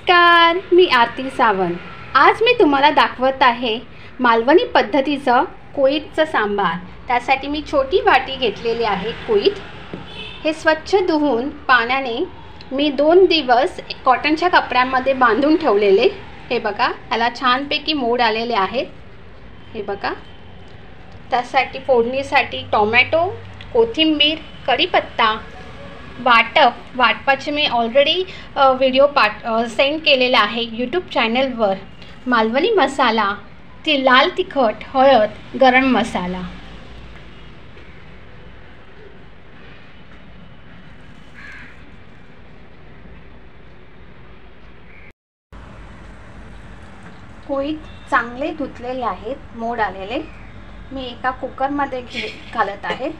नमस्कार, मी आरती सावंत। आज मी तुम्हाला दाखवत आहे मालवणी पद्धतीचं कोळीतचं सांबार। त्यासाठी मी छोटी वाटी घेतलेली आहे कोळीत। हे स्वच्छ धुवून पाण्याने मी 2 दिवस कॉटनच्या कपड्यांमध्ये बांधून ठेवलेले। हे बघा, याला छानपैकी मोड आलेले आहेत। हे बघा, त्यासाठी फोडणीसाठी टोमॅटो, कोथिंबीर, कढीपत्ता, वाटपाचे मी ऑलरेडी व्हिडिओ सेंड केलेला आहे यूट्यूब चॅनलवर। मालवणी मसाला, लाल तिखट, हळद, गरम मसाला। कोळीत चांगले धुतलेले आहेत, मोड आलेले। मी एका कुकरमध्ये घालत आहे।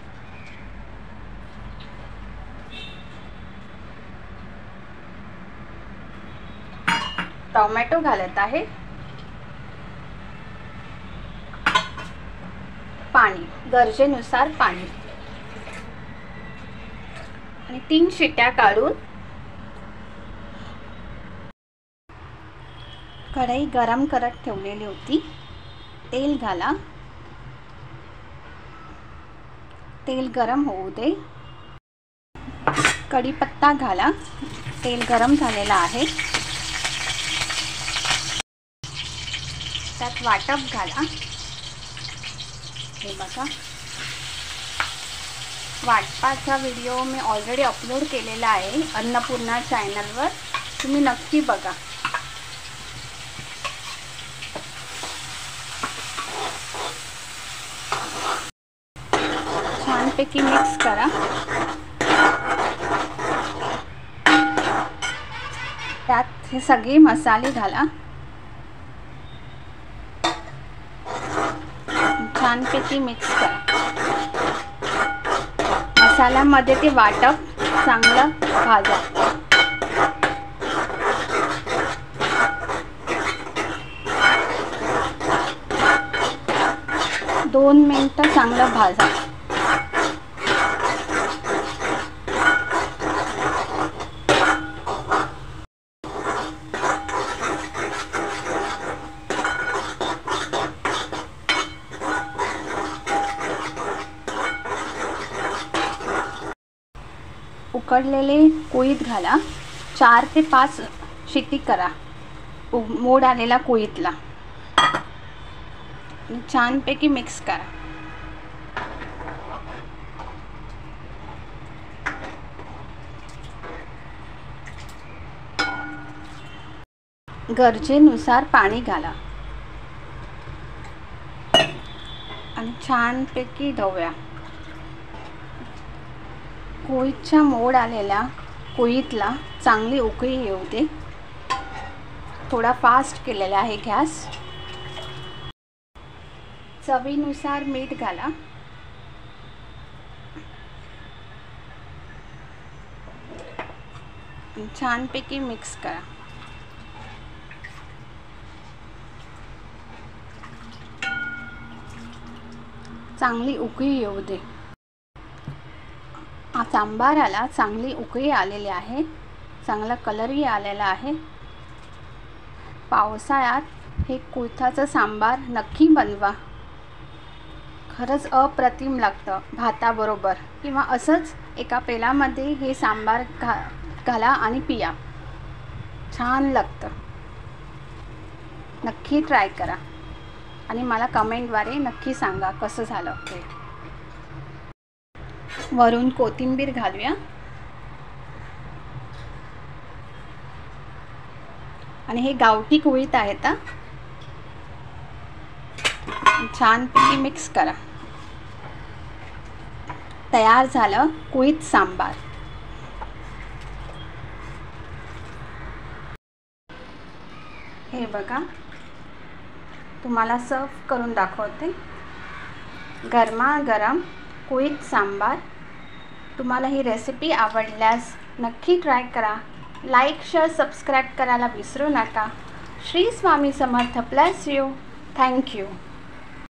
टोमॅटो घालत आहे, पाणी गरजेनुसार पाणी, आणि 3 शिट्या काढून कढई गरम करत ठेवलेली होती। तेल घाला, तेल गरम होऊ दे। कढीपत्ता घाला, तेल गरम झालेला आहे। त्यात वाटप घाला। हे बघा, वाटपाचा व्हिडिओ मी ऑलरेडी अपलोड केलेला आहे अन्नपूर्णा चॅनलवर, तुम्ही नक्की बघा। छानपैकी मिक्स करा। त्यात हे सगळे मसाले घाला। छानपैकी मिक्स करा। मसाल्यामध्ये ते वाटप चांगलं भाजा। दोन मिनिटं चांगलं भाजा। उकडलेले कोळीत घाला। 4 ते 5 शिट्टी करा मोड आलेला कोळीतला। छानपैकी मिक्स करा। गरजेनुसार पाणी घाला आणि छानपैकी ढवळा। कोळीतच्या मोड आलेल्या कोळीतला चांगली उकळी येऊ दे। थोडा फास्ट केलेला आहे गॅस। चवीनुसार मीठ घाला। छानपैकी मिक्स करा। चांगली उकळी येऊ दे। सांबाराला चांगली उकळी आलेली आहे, चांगला कलरही आलेला आहे। पावसाळ्यात हे कोळीथाचं सांबार नक्की बनवा, खरंच अप्रतिम लागतं भाताबरोबर, किंवा असंच एका पेलामध्ये हे सांबार घाला आणि पिया, छान लागतं। नक्की ट्राय करा आणि मला कमेंटद्वारे नक्की सांगा कसं झालं ते। वरून कोथिंबीर घालूया आणि हे गावठी कोळीत आहेत। छानपैकी मिक्स करा। तयार झालं कोळीत सांबार। हे बघा, तुम्हाला सर्व करून दाखवते। गरमागरम कोळीत सांबार। तुम्हाला ही रेसिपी आवडल्यास नक्की ट्राय करा। लाईक, शेअर, सबस्क्राईब करायला विसरू नका। Shri Swami Samarth bless you. Thank you.